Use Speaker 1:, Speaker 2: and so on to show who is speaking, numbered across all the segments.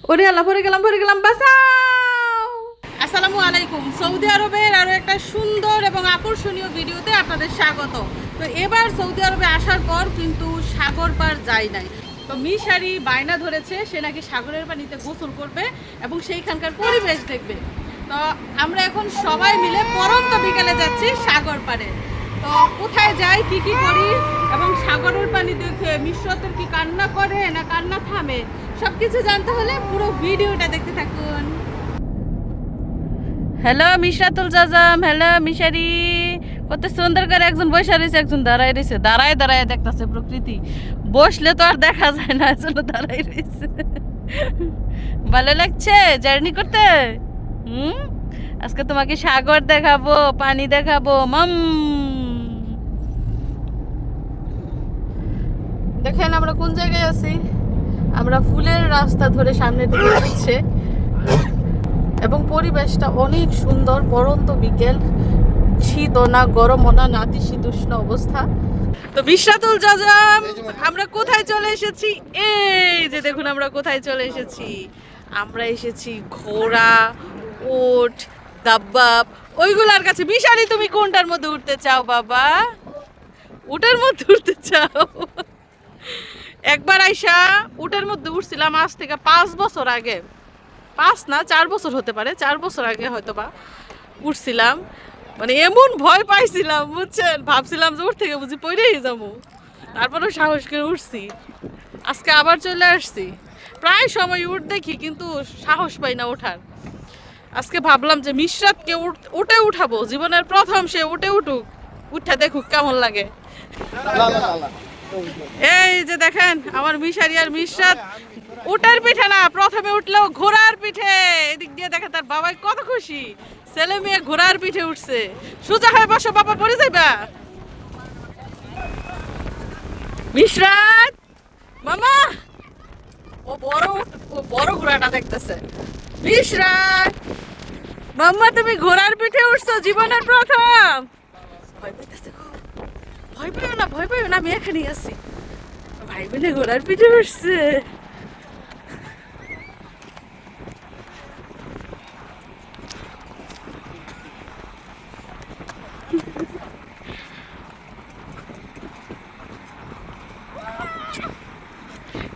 Speaker 1: ওরে আল্লাহ, পড়ে গেলাম, বাঁচাও। আসসালামু আলাইকুম। সৌদি আরবের আরও একটা সুন্দর এবং আকর্ষণীয় ভিডিওতে আপনাদের স্বাগত। তো এবার সৌদি আরবে আসার পর কিন্তু সাগর পার যাই নাই। তো মিশারি বায়না ধরেছে সে নাকি সাগরের পানিতে গোসল করবে এবং সেইখানকার পরিবেশ দেখবে। তো আমরা এখন সবাই মিলে পরন্ত বিকেলে যাচ্ছি সাগর পাড়ে। তো কোথায় যাই, কি কি করি এবং সাগরের পানি দেখে মিশরতের কি কান্না করে না কান্না থামে, সবকিছু জানতে হলে পুরো ভিডিওটা দেখতে থাকুন। হ্যালো মিশরাতুল জাজাম, হ্যালো মিশারি। কত সুন্দর করে একজন বসে রয়েছে, একজন দাঁড়ায় রয়েছে, দাঁড়ায় দাঁড়ায় দেখতেছে প্রকৃতি। বসলে তো আর দেখা যায় না, আসলে দাঁড়ায় রয়েছে। ভালো লাগছে জার্নি করতে? আজকে তোমাকে সাগর দেখাবো, পানি দেখাবো মাম। দেখেন আমরা কোন জায়গায় আছি। আমরা ফুলের রাস্তা ধরে সামনের দিকে যাচ্ছে এবং পরিবেশটা অনেক সুন্দর। পরন্ত বিকেল, শীতও না গরমও না, নাতিশীতোষ্ণ অবস্থা। তো মিশরাতুল জাজাম, আমরা কোথায় চলে এসেছি? এই যে দেখুন আমরা কোথায় চলে এসেছি। আমরা এসেছি ঘোড়া, ওট, দাব্বাব ওইগুলার কাছে। মিশারি তুমি কোনটার মধ্যে উঠতে চাও বাবা? উটের মধ্যে উঠতে চাও? একবার আইসা উটের মধ্যে উঠছিলাম আজ থেকে 5 বছর আগে। 5 না 4 বছর হতে পারে, 4 বছর আগে হয়তো বা উঠছিলাম। মানে এমন ভয় পাইছিলাম বুঝছেন, ভাবছিলাম যে উঠ থেকে বুঝি পড়েই যাবো। তারপরেও সাহস করে উঠছি। আজকে আবার চলে আসছি। প্রায় সময় উঠ দেখি কিন্তু সাহস পাই না ওঠার। আজকে ভাবলাম যে মিশরাতকে উঠে উঠাবো, জীবনের প্রথম সে উঠে উঠুক, উঠে দেখুক কেমন লাগে। এই যে দেখেন আমার মিশারি আর মিশরাত উটের পিঠে না, প্রথমে উঠলেও ঘোড়ার পিঠে। এদিক দিয়ে দেখেন তার বাবাই কত খুশি, ছেলে মেয়ে ঘোড়ার পিঠে উঠছে। সোজা হয়ে বসো বাবা, পড়ে যাইবা। মিশরাত মামা, ও বড় ঘোড়াটা দেখতেছে। মিশরাত মাম্মা, তুমি ঘোড়ার পিঠে উঠছো জীবনের প্রথম। ভয় পাইতেছে, ভয় পাইও না, ভয় পাইও না, আমি এখানেই আছি। ভাই বোনে ঘোড়ার পিঠে উঠছে।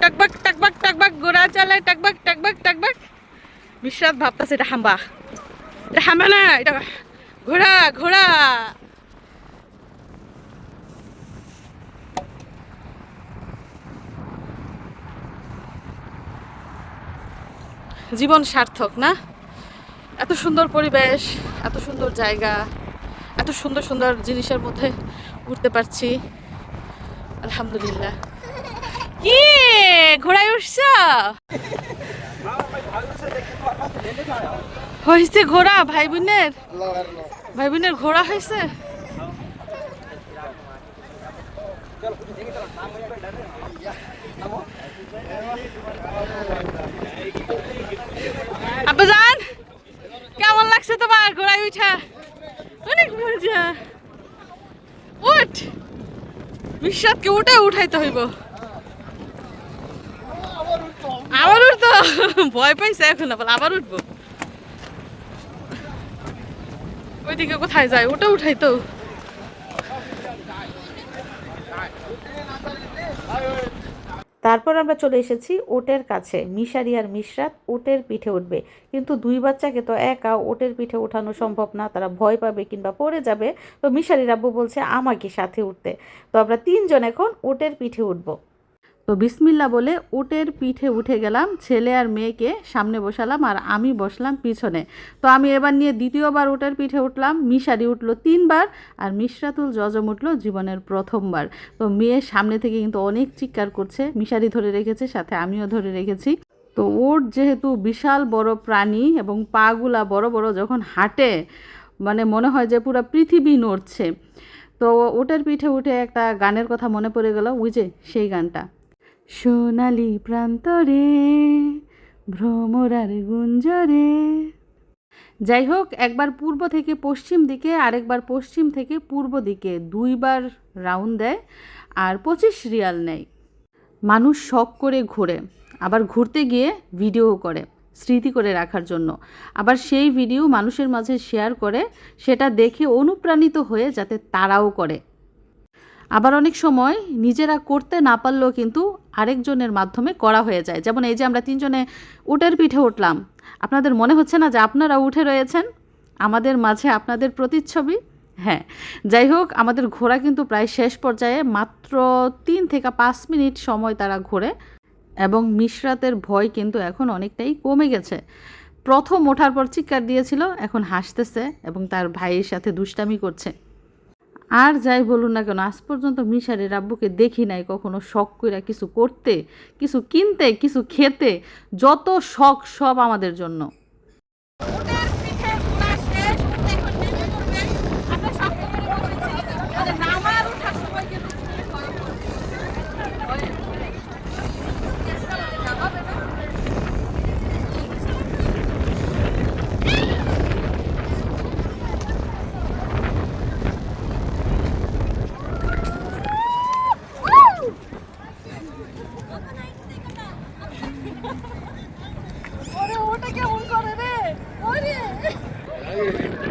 Speaker 1: টাকবাক টাকবাক টাকবাক ঘোড়া চালায়, টাকবাক টাকবাক টাকবাক। মিশরাত ভাবতেছে এটা হাম্বা, এটা হাম্বা না, এটা ঘোড়া ঘোড়া। জীবন সার্থক না? এত সুন্দর পরিবেশ, এত সুন্দর জায়গা, এত সুন্দর সুন্দর জিনিসের মধ্যে ঘুরতে পারছি, আলহামদুলিল্লাহ। কি ঘোড়ায় উঠছ? হয়েছে ঘোড়া, ভাই বোনের ঘোড়া হয়েছে। আব্বাজান কেমন লাগছে তোমার ঘোড়ায় উঠা? অনেক মজা। উঠ, মিশরাতকে উঠাইতে হইব। আবার উঠতো, ভয় পাইছে এখন, আবার উঠবো। ওইদিকে কোথায় যায়, ওটা উঠাইতো।
Speaker 2: তারপর আমরা চলে এসেছি ওটের কাছে। মিশারি আর মিশরাত ওটের পিঠে উঠবে, কিন্তু দুই বাচ্চাকে তো একা ওটের পিঠে ওঠানো সম্ভব না, তারা ভয় পাবে কিংবা পড়ে যাবে। তো মিশারির আব্বু বলছে আমাকে সাথে উঠতে। তো আমরা 3জন এখন ওটের পিঠে উঠবো। তো বিসমিল্লা বলে উটের পিঠে উঠে গেলাম। ছেলে আর মেয়েকে সামনে বসালাম আর আমি বসলাম পিছনে। তো আমি এবার নিয়ে দ্বিতীয়বার উটের পিঠে উঠলাম। মিশারি উঠলো 3বার আর মিশরাতুল জজম উঠলো জীবনের প্রথমবার। তো মেয়ের সামনে থেকে কিন্তু অনেক চিৎকার করছে, মিশারি ধরে রেখেছে, সাথে আমিও ধরে রেখেছি। তো ওট যেহেতু বিশাল বড় প্রাণী এবং পাগুলা বড় বড়, যখন হাঁটে মানে মনে হয় যে পুরো পৃথিবী নড়ছে। তো ওটের পিঠে উঠে একটা গানের কথা মনে পড়ে গেল, ওই যে সেই গানটা, সোনালি প্রান্তরে ভ্রমরার গুঞ্জরে। যাই হোক, একবার পূর্ব থেকে পশ্চিম দিকে, আরেকবার পশ্চিম থেকে পূর্ব দিকে 2বার রাউন্ড দেয় আর 25 রিয়াল নেয়। মানুষ শখ করে ঘোরে।
Speaker 1: আবার ঘুরতে গিয়ে ভিডিও করে স্মৃতি করে রাখার জন্য, আবার সেই ভিডিও মানুষের মাঝে শেয়ার করে, সেটা দেখে অনুপ্রাণিত হয়ে যাতে তারাও করে। আবার অনেক সময় নিজেরা করতে না পারলেও কিন্তু আরেকজনের মাধ্যমে করা হয়ে যায়। যেমন এই যে আমরা 3 জনে উটের পিঠে উঠলাম, আপনাদের মনে হচ্ছে না যে আপনারা উঠে রয়েছেন আমাদের মাঝে, আপনাদের প্রতিচ্ছবি? হ্যাঁ, যাই হোক, আমাদের ঘোরা কিন্তু প্রায় শেষ পর্যায়ে, মাত্র 3 থেকে 5 মিনিট সময় তারা ঘোরে এবং মিশরাতের ভয় কিন্তু এখন অনেকটাই কমে গেছে। প্রথম ওঠার পর চিৎকার দিয়েছিল, এখন হাসতেছে এবং তার ভাইয়ের সাথে দুষ্টামি করছে। আর যাই বলুন না কেন, আজ পর্যন্ত মিশারের আব্বুকে দেখি নাই কখনো শখ কইরা কিছু করতে, কিছু কিনতে, কিছু খেতে। যত শখ সব আমাদের জন্য।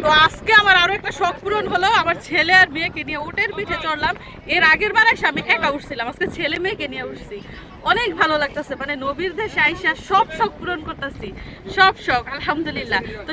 Speaker 1: তো আজকে আমার আরো একটা শখ পূরণ হলো, আমার ছেলে আর মেয়েকে নিয়ে উটের পিঠে চড়লাম। এর আগের বার এসে আমি একা উঠছিলাম, আজকে ছেলে মেয়েকে নিয়ে উঠছি। অনেক ভালো লাগতেছে, মানে নবীর দেশে আইসা সব শখ পূরণ করতেছি, সব শখ, আলহামদুলিল্লাহ। তো